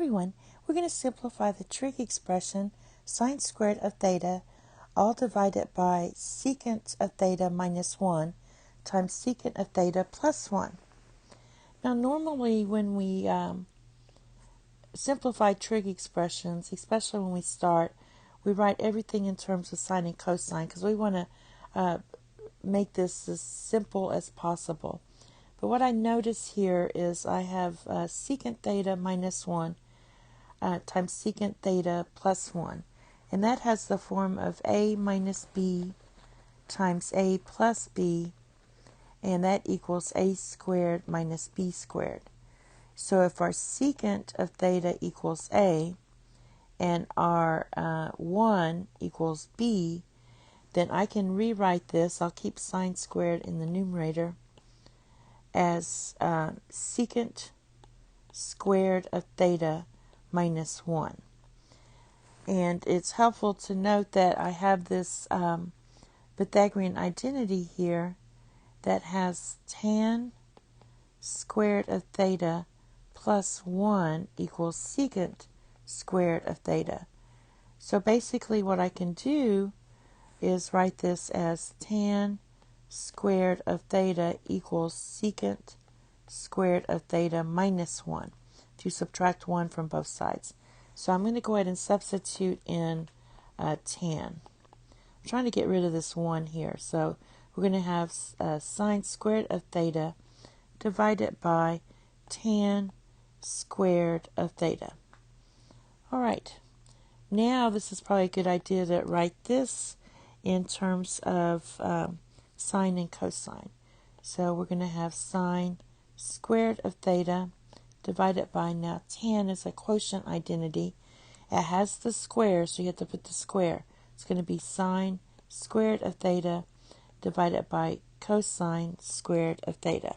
everyone, we're going to simplify the trig expression sine squared of theta all divided by secant of theta minus 1 times secant of theta plus 1. Now normally when we simplify trig expressions, especially when we start, we write everything in terms of sine and cosine because we want to make this as simple as possible. But what I notice here is I have secant theta minus 1 times secant theta plus 1. And that has the form of a minus b times a plus b, and that equals a squared minus b squared. So if our secant of theta equals a, and our 1 equals b, then I can rewrite this. I'll keep sine squared in the numerator as secant squared of theta minus 1. And it's helpful to note that I have this Pythagorean identity here that has tan squared of theta plus 1 equals secant squared of theta. So basically what I can do is write this as tan squared of theta equals secant squared of theta minus 1 if you subtract 1 from both sides. So I'm going to go ahead and substitute in tan. I'm trying to get rid of this 1 here. So we're going to have sine squared of theta divided by tan squared of theta. All right. Now this is probably a good idea to write this in terms of sine and cosine. So we're going to have sine squared of theta divided by, now tan is a quotient identity. It has the square, so you have to put the square. It's going to be sine squared of theta divided by cosine squared of theta.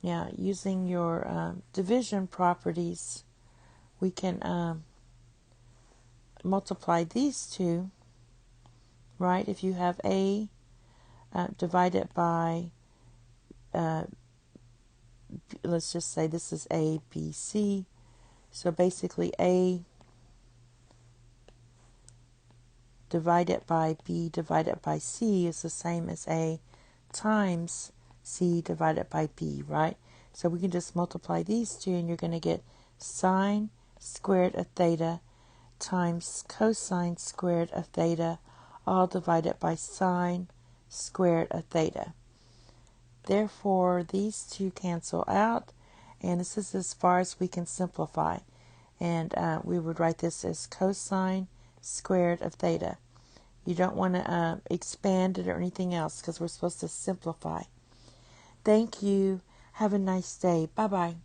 Now, using your division properties, we can multiply these two, right? If you have a divided by, let's just say this is a, b, c. So basically a divided by b divided by c is the same as a times c divided by b, right? So we can just multiply these two and you're going to get sine squared of theta times cosine squared of theta all divided by sine squared of theta. Therefore, these two cancel out, and this is as far as we can simplify. And we would write this as cosine squared of theta. You don't want to expand it or anything else because we're supposed to simplify. Thank you. Have a nice day. Bye-bye.